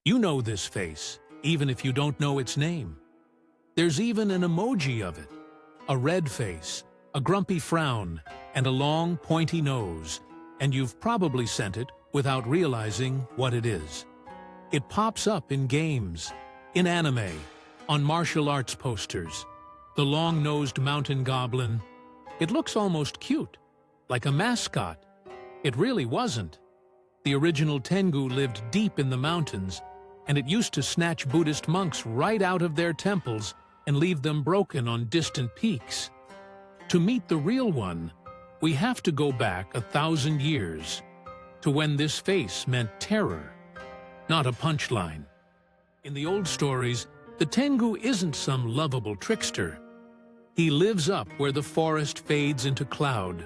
You know this face, even if you don't know its name. There's even an emoji of it. A red face, a grumpy frown, and a long, pointy nose, and you've probably sent it without realizing what it is. It pops up in games, in anime, on martial arts posters. The long-nosed mountain goblin. It looks almost cute, like a mascot. It really wasn't. The original Tengu lived deep in the mountains, and it used to snatch Buddhist monks right out of their temples and leave them broken on distant peaks. To meet the real one, we have to go back 1,000 years, to when this face meant terror, not a punchline. In the old stories, the Tengu isn't some lovable trickster. He lives up where the forest fades into cloud,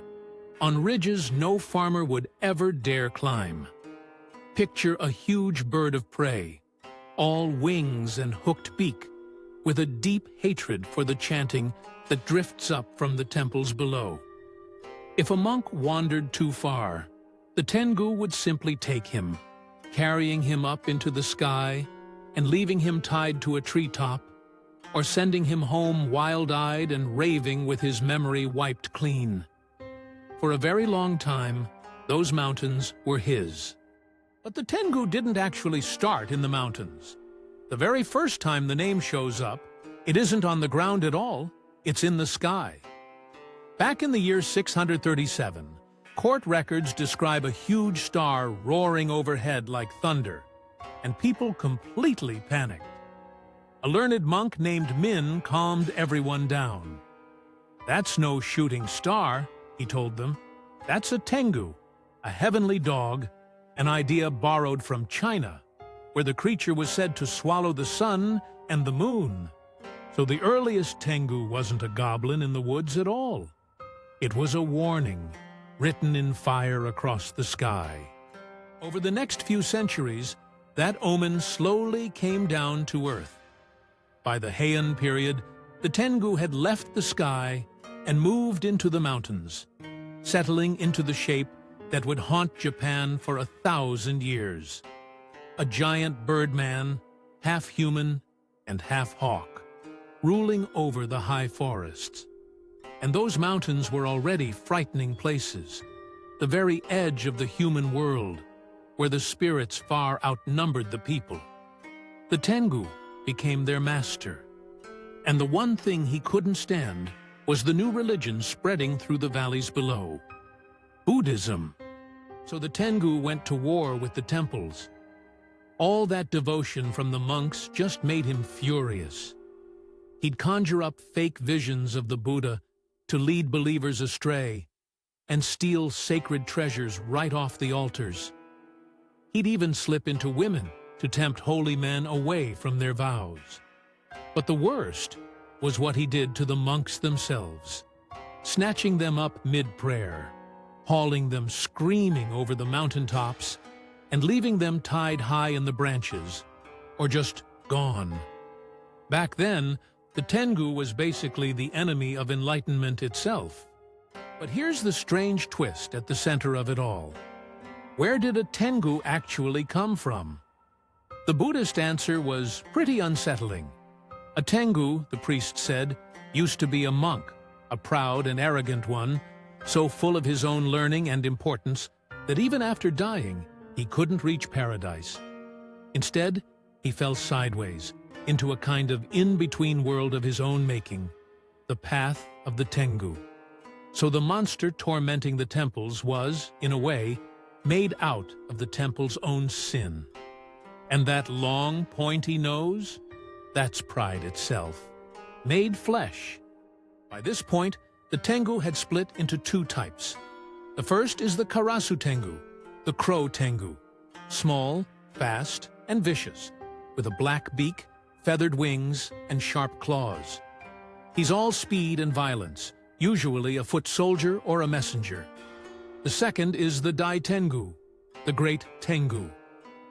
on ridges no farmer would ever dare climb. Picture a huge bird of prey, all wings and hooked beak, with a deep hatred for the chanting that drifts up from the temples below. If a monk wandered too far, the Tengu would simply take him, carrying him up into the sky and leaving him tied to a treetop, or sending him home wild-eyed and raving with his memory wiped clean. For a very long time, those mountains were his. But the Tengu didn't actually start in the mountains. The very first time the name shows up, it isn't on the ground at all, it's in the sky. Back in the year 637, court records describe a huge star roaring overhead like thunder, and people completely panicked. A learned monk named Min calmed everyone down. "That's no shooting star," he told them. "That's a Tengu, a heavenly dog, an idea borrowed from China, where the creature was said to swallow the sun and the moon. So the earliest Tengu wasn't a goblin in the woods at all. It was a warning, written in fire across the sky." Over the next few centuries, that omen slowly came down to earth. By the Heian period, the Tengu had left the sky and moved into the mountains, settling into the shape that would haunt Japan for 1,000 years. A giant birdman, half human and half hawk, ruling over the high forests. And those mountains were already frightening places, the very edge of the human world, where the spirits far outnumbered the people. The Tengu became their master, and the one thing he couldn't stand was the new religion spreading through the valleys below, Buddhism. So the Tengu went to war with the temples. All that devotion from the monks just made him furious. He'd conjure up fake visions of the Buddha to lead believers astray and steal sacred treasures right off the altars. He'd even slip into women to tempt holy men away from their vows. But the worst was what he did to the monks themselves, snatching them up mid-prayer, hauling them screaming over the mountaintops, and leaving them tied high in the branches, or just gone. Back then, the Tengu was basically the enemy of enlightenment itself. But here's the strange twist at the center of it all. Where did a Tengu actually come from? The Buddhist answer was pretty unsettling. A Tengu, the priest said, used to be a monk, a proud and arrogant one, so full of his own learning and importance that even after dying, he couldn't reach paradise. Instead, he fell sideways into a kind of in-between world of his own making, the path of the Tengu. So the monster tormenting the temples was, in a way, made out of the temple's own sin. And that long, pointy nose? That's pride itself, made flesh. By this point, the Tengu had split into two types. The first is the karasu-tengu, the crow Tengu, small, fast, and vicious, with a black beak, feathered wings, and sharp claws. He's all speed and violence, usually a foot soldier or a messenger. The second is the daitengu, the great Tengu,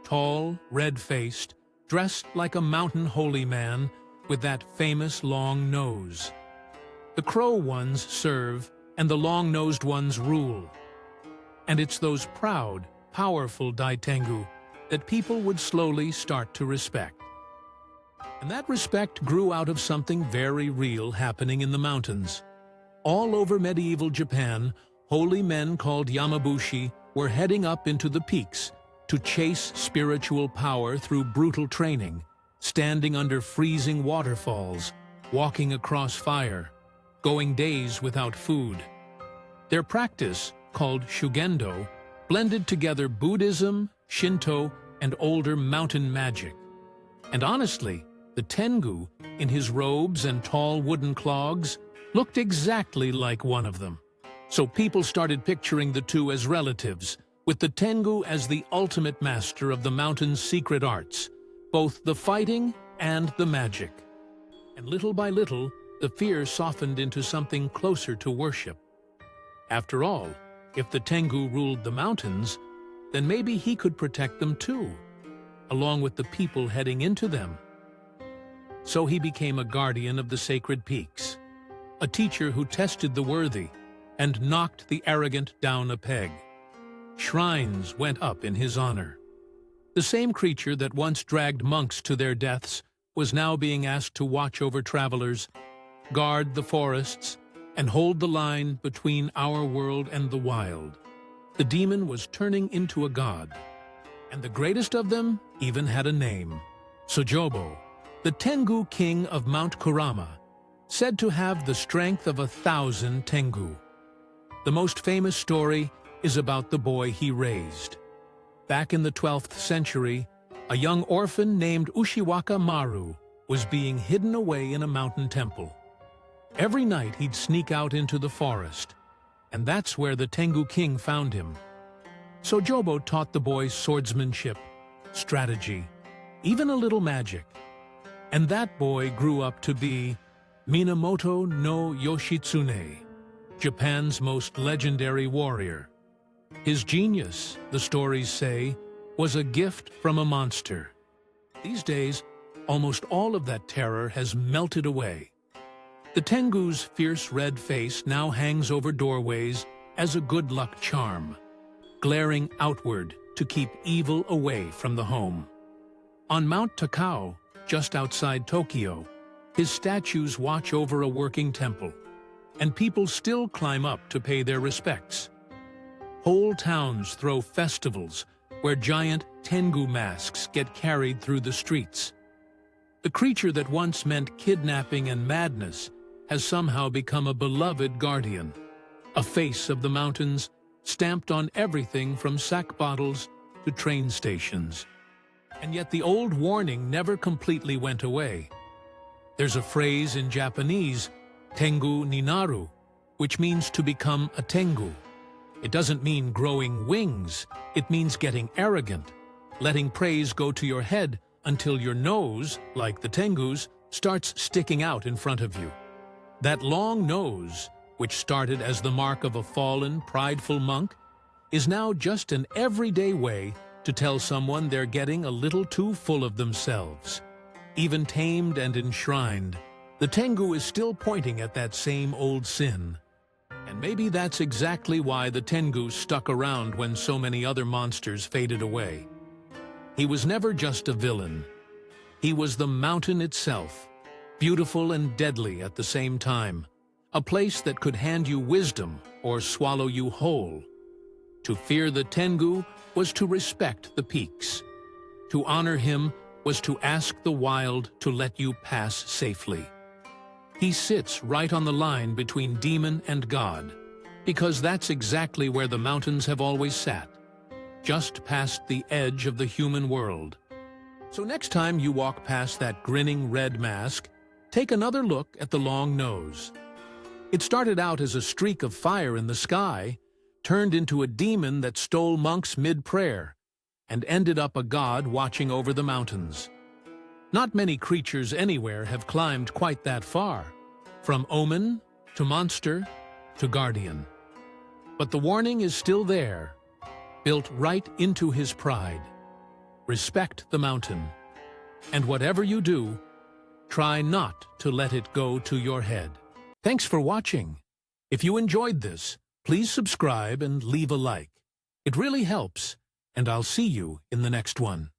tall, red-faced, dressed like a mountain holy man with that famous long nose. The crow ones serve, and the long-nosed ones rule. And it's those proud, powerful daitengu that people would slowly start to respect. And that respect grew out of something very real happening in the mountains. All over medieval Japan, holy men called Yamabushi were heading up into the peaks to chase spiritual power through brutal training, standing under freezing waterfalls, walking across fire, going days without food. Their practice, called shugendo, blended together Buddhism, Shinto, and older mountain magic. And honestly, the tengu, in his robes and tall wooden clogs, looked exactly like one of them. So people started picturing the two as relatives, with the tengu as the ultimate master of the mountain's secret arts, both the fighting and the magic. And little by little, the fear softened into something closer to worship. After all, if the tengu ruled the mountains, then maybe he could protect them too, along with the people heading into them. So he became a guardian of the sacred peaks, a teacher who tested the worthy and knocked the arrogant down a peg. Shrines went up in his honor. The same creature that once dragged monks to their deaths was now being asked to watch over travelers, guard the forests, and hold the line between our world and the wild. The demon was turning into a god, and the greatest of them even had a name, Sojobo, the Tengu king of Mount Kurama, said to have the strength of 1,000 Tengu. The most famous story is about the boy he raised. Back in the 12th century, a young orphan named Ushiwaka Maru was being hidden away in a mountain temple. Every night he'd sneak out into the forest, and that's where the Tengu king found him. Sojobo taught the boy swordsmanship, strategy, even a little magic. And that boy grew up to be Minamoto no Yoshitsune, Japan's most legendary warrior. His genius, the stories say, was a gift from a monster. These days, almost all of that terror has melted away. The Tengu's fierce red face now hangs over doorways as a good luck charm, glaring outward to keep evil away from the home. On Mount Takao, just outside Tokyo, his statues watch over a working temple, and people still climb up to pay their respects. Whole towns throw festivals where giant Tengu masks get carried through the streets. The creature that once meant kidnapping and madness has somehow become a beloved guardian, a face of the mountains stamped on everything from sack bottles to train stations. And yet the old warning never completely went away. There's a phrase in Japanese, tengu ni naru, which means to become a tengu. It doesn't mean growing wings, it means getting arrogant, letting praise go to your head until your nose, like the tengus, starts sticking out in front of you. That long nose, which started as the mark of a fallen, prideful monk, is now just an everyday way to tell someone they're getting a little too full of themselves. Even tamed and enshrined, the tengu is still pointing at that same old sin. And maybe that's exactly why the tengu stuck around when so many other monsters faded away. He was never just a villain. He was the mountain itself, beautiful and deadly at the same time, a place that could hand you wisdom or swallow you whole. To fear the tengu was to respect the peaks. To honor him was to ask the wild to let you pass safely. He sits right on the line between demon and god, because that's exactly where the mountains have always sat, just past the edge of the human world. So next time you walk past that grinning red mask, take another look at the long nose. It started out as a streak of fire in the sky, turned into a demon that stole monks mid-prayer, and ended up a god watching over the mountains. Not many creatures anywhere have climbed quite that far, from omen to monster to guardian. But the warning is still there, built right into his pride. Respect the mountain, and whatever you do, try not to let it go to your head. Thanks for watching. If you enjoyed this, please subscribe and leave a like. It really helps, and I'll see you in the next one.